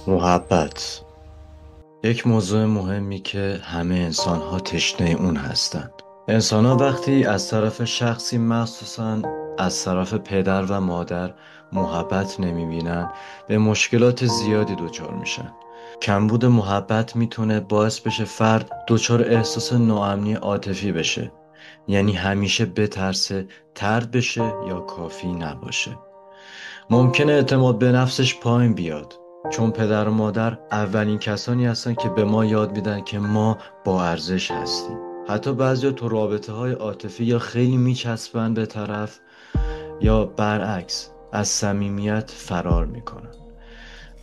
محبت یک موضوع مهمی که همه انسان‌ها تشنه اون هستند. انسان‌ها وقتی از طرف شخصی مخصوصاً از طرف پدر و مادر محبت نمی‌بینن به مشکلات زیادی دچار میشن. کمبود محبت میتونه باعث بشه فرد دچار احساس ناامنی عاطفی بشه. یعنی همیشه بترسه طرد بشه یا کافی نباشه. ممکنه اعتماد به نفسش پایین بیاد، چون پدر و مادر اولین کسانی هستن که به ما یاد میدن که ما با ارزش هستیم. حتی بعضیا تو رابطه های عاطفی یا خیلی میچسبن به طرف یا برعکس از صمیمیت فرار میکنن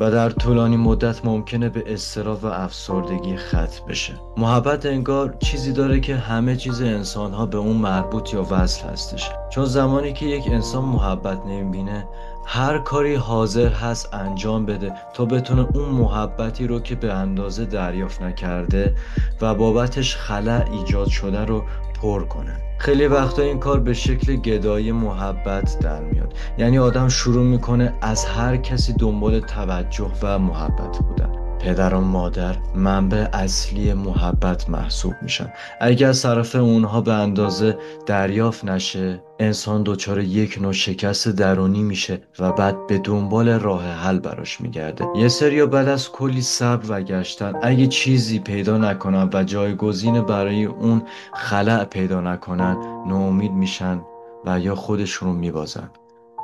و در طولانی مدت ممکنه به اضطراب و افسردگی ختم بشه. محبت انگار چیزی داره که همه چیز انسان‌ها به اون مربوط یا وصل هستش، چون زمانی که یک انسان محبت نمیبینه هر کاری حاضر هست انجام بده تا بتونه اون محبتی رو که به اندازه دریافت نکرده و بابتش خلأ ایجاد شده رو پر کنه. خیلی وقتا این کار به شکل گدایی محبت در میاد، یعنی آدم شروع میکنه از هر کسی دنبال توجه و محبت بودن. پدر و مادر منبع اصلی محبت محسوب میشن. اگر از طرف اونها به اندازه دریافت نشه، انسان دچار یک نوع شکست درونی میشه و بعد به دنبال راه حل براش میگرده. یه سریا بعد از کلی صبر و گشتن اگه چیزی پیدا نکنن و جایگزین برای اون خلأ پیدا نکنن ناامید میشن و یا خودشون رو میبازن.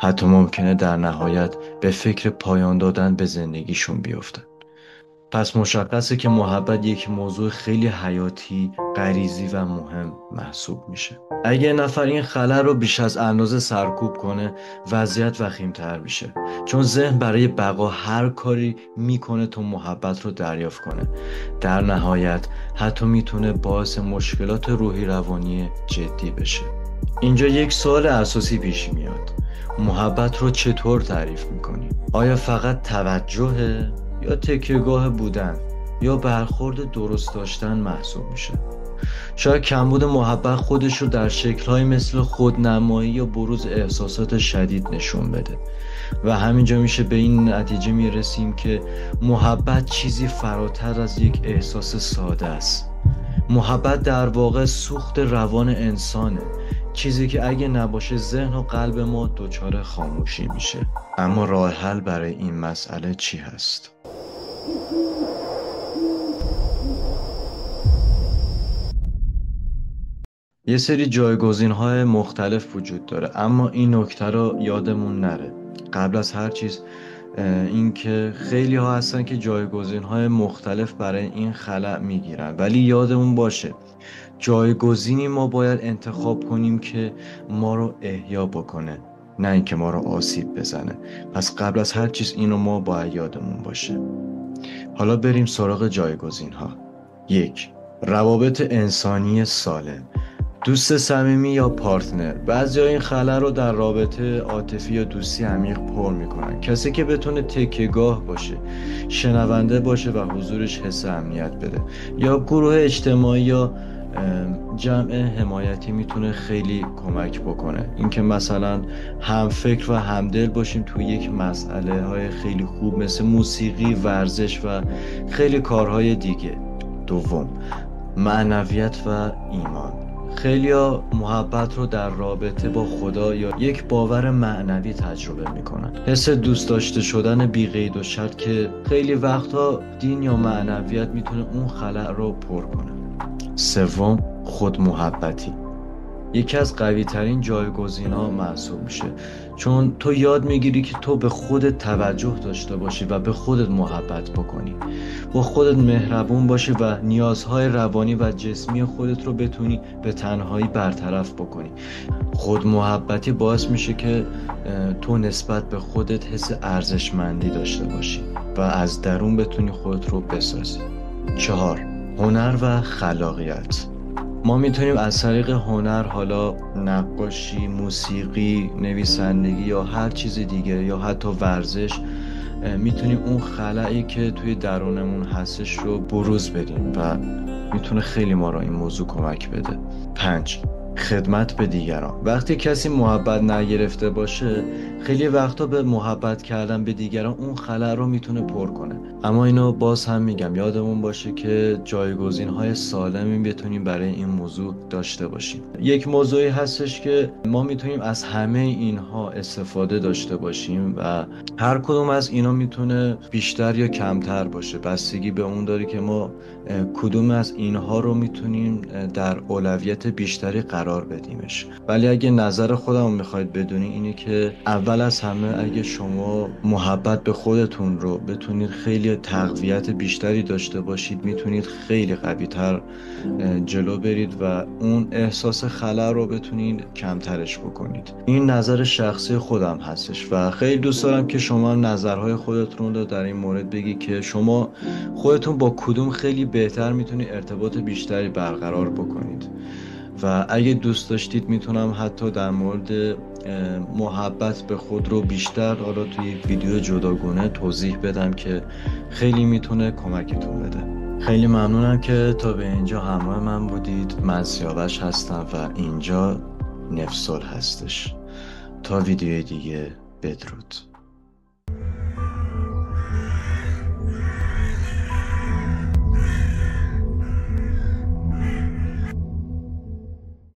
حتی ممکنه در نهایت به فکر پایان دادن به زندگیشون بیفتن. پس مشخصه که محبت یک موضوع خیلی حیاتی، غریزی و مهم محسوب میشه. اگه یه نفر این خلأ رو بیش از اندازه سرکوب کنه، وضعیت وخیم‌تر میشه، چون ذهن برای بقا هر کاری میکنه تا محبت رو دریافت کنه. در نهایت حتی میتونه باعث مشکلات روحی روانی جدی بشه. اینجا یک سوال اساسی پیش میاد: محبت رو چطور تعریف میکنی؟ آیا فقط توجهه؟ یا تکیهگاه بودن یا برخورد درست داشتن محسوب میشه؟ شاید کمبود محبت خودش رو در شکل‌های مثل خودنمایی یا بروز احساسات شدید نشون بده و همینجا میشه به این نتیجه میرسیم که محبت چیزی فراتر از یک احساس ساده است. محبت در واقع سوخت روان انسانه، چیزی که اگه نباشه ذهن و قلب ما دچار خاموشی میشه. اما راه حل برای این مسئله چی هست؟ یه سری جایگزین‌های مختلف وجود داره، اما این نکته رو یادمون نره قبل از هر چیز، این که خیلی ها هستن که جایگزین‌های مختلف برای این خلأ میگیرن، ولی یادمون باشه جایگزینی ما باید انتخاب کنیم که ما رو احیا بکنه، نه اینکه ما رو آسیب بزنه. پس قبل از هر چیز اینو ما باید یادمون باشه. حالا بریم سراغ جایگزین‌ها. 1. روابط انسانی سالم. دوست صمیمی یا پارتنر. بعضیا این خلأ رو در رابطه عاطفی یا دوستی عمیق پر میکنن. کسی که بتونه تکیهگاه باشه، شنونده باشه و حضورش حس امنیت بده. یا گروه اجتماعی یا جمع حمایتی میتونه خیلی کمک بکنه. اینکه مثلا هم فکر و همدل باشیم توی یک مسئله های خیلی خوب مثل موسیقی، ورزش و خیلی کارهای دیگه. 2. معنویت و ایمان. خیلیا محبت رو در رابطه با خدا یا یک باور معنوی تجربه میکنن. حس دوست داشته شدن بی قید و شرط که خیلی وقتا دین یا معنویت میتونه اون خلأ رو پر کنه. 3. خود محبتی. یکی از قوی ترین جایگزین‌ها محسوب میشه، چون تو یاد میگیری که تو به خودت توجه داشته باشی و به خودت محبت بکنی، با خودت مهربون باشی و نیازهای روانی و جسمی خودت رو بتونی به تنهایی برطرف بکنی. خود محبتی باعث میشه که تو نسبت به خودت حس ارزشمندی داشته باشی و از درون بتونی خودت رو بسازی. 4. هنر و خلاقیت. ما میتونیم از طریق هنر، حالا نقاشی، موسیقی، نویسندگی یا هر چیز دیگه یا حتی ورزش، میتونیم اون خلایی که توی درونمون هستش رو بروز بدیم و میتونه خیلی ما را این موضوع کمک بده. 5. خدمت به دیگران. وقتی کسی محبت نگرفته باشه، خیلی وقتا به محبت کردن به دیگران اون خلأ رو میتونه پر کنه. اما اینو باز هم میگم یادمون باشه که جایگزین‌های سالمی بتونیم برای این موضوع داشته باشیم. یک موضوعی هستش که ما میتونیم از همه اینها استفاده داشته باشیم و هر کدوم از اینا میتونه بیشتر یا کمتر باشه، بستگی به اون داره که ما کدوم از اینها رو میتونیم در اولویت بیشتری قرار بدیمش. ولی اگه نظر خودم میخواید بدونی اینه که اول از همه اگه شما محبت به خودتون رو بتونید خیلی تقویت بیشتری داشته باشید، میتونید خیلی قوی‌تر جلو برید و اون احساس خلأ رو بتونید کمترش بکنید. این نظر شخصی خودم هستش و خیلی دوست دارم که شما نظرهای خودتون رو در این مورد بگی که شما خودتون با کدوم خیلی بهتر میتونید ارتباط بیشتری برقرار بکنید. و اگه دوست داشتید میتونم حتی در مورد محبت به خود رو بیشتر حالا توی ویدیو جداگانه توضیح بدم که خیلی میتونه کمکتون بده. خیلی ممنونم که تا به اینجا همراه من بودید. من سیاوش هستم و اینجا نفسل هستش. تا ویدیوی دیگه، بدرود.